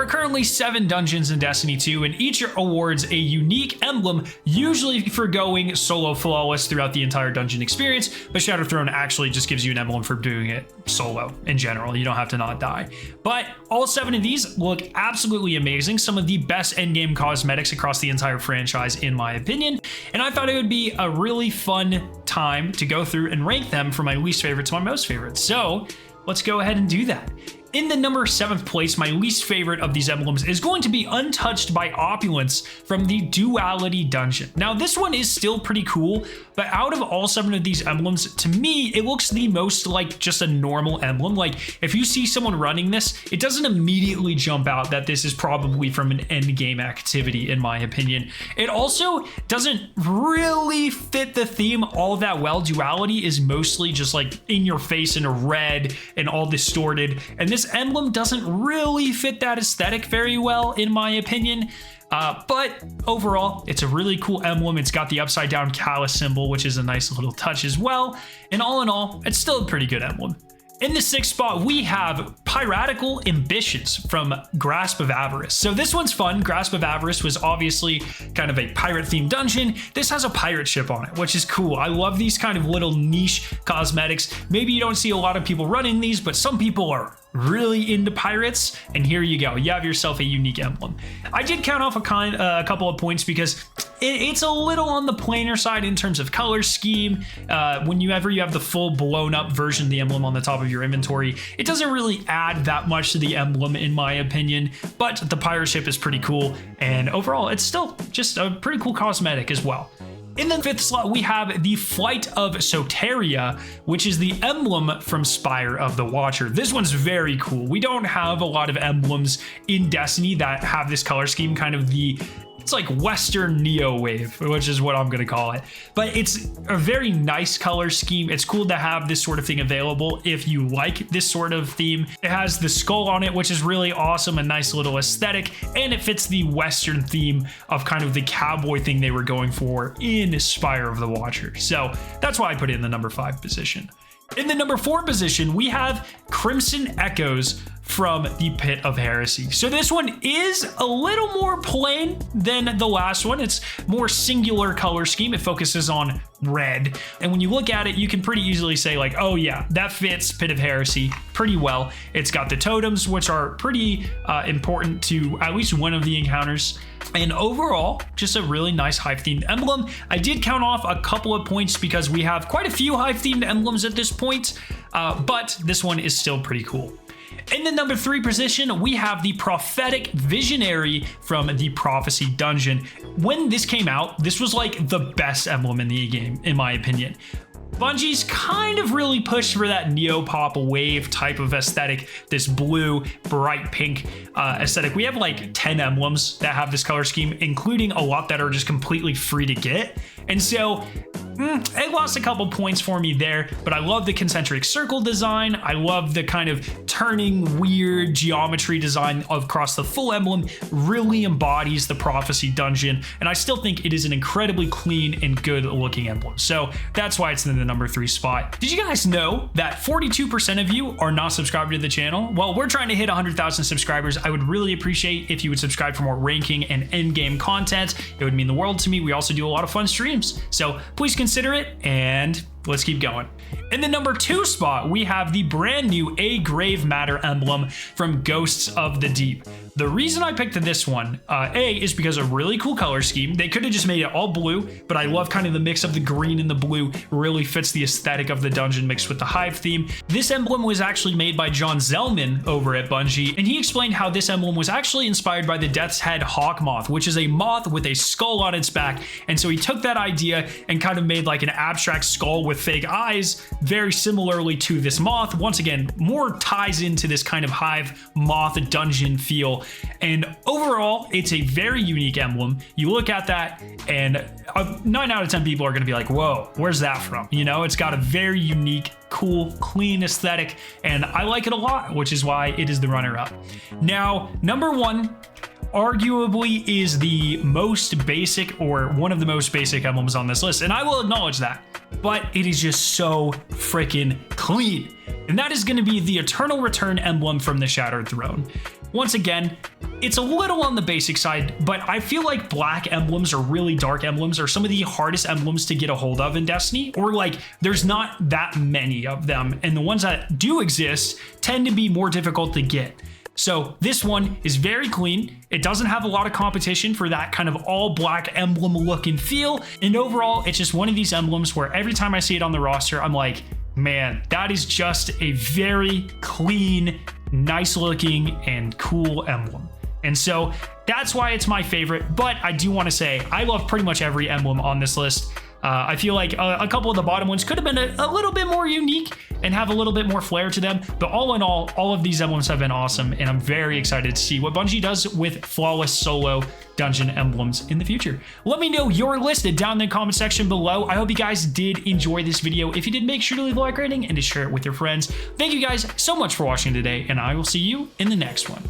are currently 7 dungeons in Destiny 2, and each awards a unique emblem, usually for going solo flawless throughout the entire dungeon experience, but Shattered Throne actually just gives you an emblem for doing it solo in general. You don't have to not die. But all 7 of these look absolutely amazing, some of the best endgame cosmetics across the entire franchise in my opinion, and I thought it would be a really fun time to go through and rank them from my least favorite to my most favorite. So let's go ahead and do that. In the number 7th place, my least favorite of these emblems is going to be Untouched by Opulence from the Duality Dungeon. Now, this one is still pretty cool, but out of all 7 of these emblems, to me, it looks the most like just a normal emblem. Like, if you see someone running this, it doesn't immediately jump out that this is probably from an endgame activity, in my opinion. It also doesn't really fit the theme all that well. Duality is mostly just like in your face in a red and all distorted, and this emblem doesn't really fit that aesthetic very well, in my opinion. But overall, it's a really cool emblem. It's got the upside down callus symbol, which is a nice little touch as well. And all in all, it's still a pretty good emblem. In the 6th spot, we have Piratical Ambitions from Grasp of Avarice. So this one's fun. Grasp of Avarice was obviously kind of a pirate-themed dungeon. This has a pirate ship on it, which is cool. I love these kind of little niche cosmetics. Maybe you don't see a lot of people running these, but some people are really into pirates, and here you go. You have yourself a unique emblem. I did count off a couple of points because it's a little on the plainer side in terms of color scheme. Whenever you have the full blown up version of the emblem on the top of your inventory, it doesn't really add that much to the emblem in my opinion, but the pirate ship is pretty cool, and overall it's still just a pretty cool cosmetic as well. In the 5th slot, we have the Flight of Soteria, which is the emblem from Spire of the Watcher. This one's very cool. We don't have a lot of emblems in Destiny that have this color scheme, kind of it's like Western Neo Wave, which is what I'm going to call it. But it's a very nice color scheme. It's cool to have this sort of thing available if you like this sort of theme. It has the skull on it, which is really awesome, a nice little aesthetic, and it fits the Western theme of kind of the cowboy thing they were going for in Spire of the Watcher. So that's why I put it in the number 5 position. In the number 4 position, we have Crimson Echoes from the Pit of Heresy. So this one is a little more plain than the last one. It's more singular color scheme. It focuses on red. And when you look at it, you can pretty easily say like, oh yeah, that fits Pit of Heresy pretty well. It's got the totems, which are pretty important to at least one of the encounters. And overall, just a really nice Hive-themed emblem. I did count off a couple of points because we have quite a few Hive-themed emblems at this point, but this one is still pretty cool. In the number 3 position, we have the Prophetic Visionary from the Prophecy Dungeon. When this came out, this was like the best emblem in the game, in my opinion. Bungie's kind of really pushed for that neo-pop wave type of aesthetic, this blue, bright pink aesthetic. We have like 10 emblems that have this color scheme, including a lot that are just completely free to get. And so it lost a couple points for me there, but I love the concentric circle design. I love the kind of turning weird geometry design across the full emblem. Really embodies the Prophecy Dungeon, and I still think it is an incredibly clean and good looking emblem. So that's why it's in the number 3 spot. Did you guys know that 42% of you are not subscribed to the channel? Well, we're trying to hit 100,000 subscribers. I would really appreciate if you would subscribe for more ranking and endgame content. It would mean the world to me. We also do a lot of fun streams, so please consider it, and let's keep going. In the number 2 spot, we have the brand new A Grave Matter emblem from Ghosts of the Deep. The reason I picked this one, is because of a really cool color scheme. They could have just made it all blue, but I love kind of the mix of the green and the blue. Really fits the aesthetic of the dungeon mixed with the Hive theme. This emblem was actually made by John Zellman over at Bungie, and he explained how this emblem was actually inspired by the Death's Head Hawk Moth, which is a moth with a skull on its back. And so he took that idea and kind of made like an abstract skull with fake eyes, very similarly to this moth. Once again, more ties into this kind of Hive moth dungeon feel. And overall, it's a very unique emblem. You look at that and 9 out of 10 people are going to be like, whoa, where's that from? You know, it's got a very unique, cool, clean aesthetic, and I like it a lot, which is why it is the runner-up. Now, number 1 arguably is the most basic, or one of the most basic emblems on this list, and I will acknowledge that, but it is just so freaking clean. And that is going to be the Eternal Return emblem from the Shattered Throne. Once again, it's a little on the basic side, but I feel like black emblems or really dark emblems are some of the hardest emblems to get a hold of in Destiny, or like there's not that many of them, and the ones that do exist tend to be more difficult to get. So this one is very clean. It doesn't have a lot of competition for that kind of all black emblem look and feel. And overall, it's just one of these emblems where every time I see it on the roster, I'm like, man, that is just a very clean, nice looking and cool emblem. And so that's why it's my favorite. But I do want to say I love pretty much every emblem on this list. I feel like a couple of the bottom ones could have been a little bit more unique and have a little bit more flair to them. But all in all of these emblems have been awesome. And I'm very excited to see what Bungie does with flawless solo dungeon emblems in the future. Let me know your list down in the comment section below. I hope you guys did enjoy this video. If you did, make sure to leave a like rating and to share it with your friends. Thank you guys so much for watching today, and I will see you in the next one.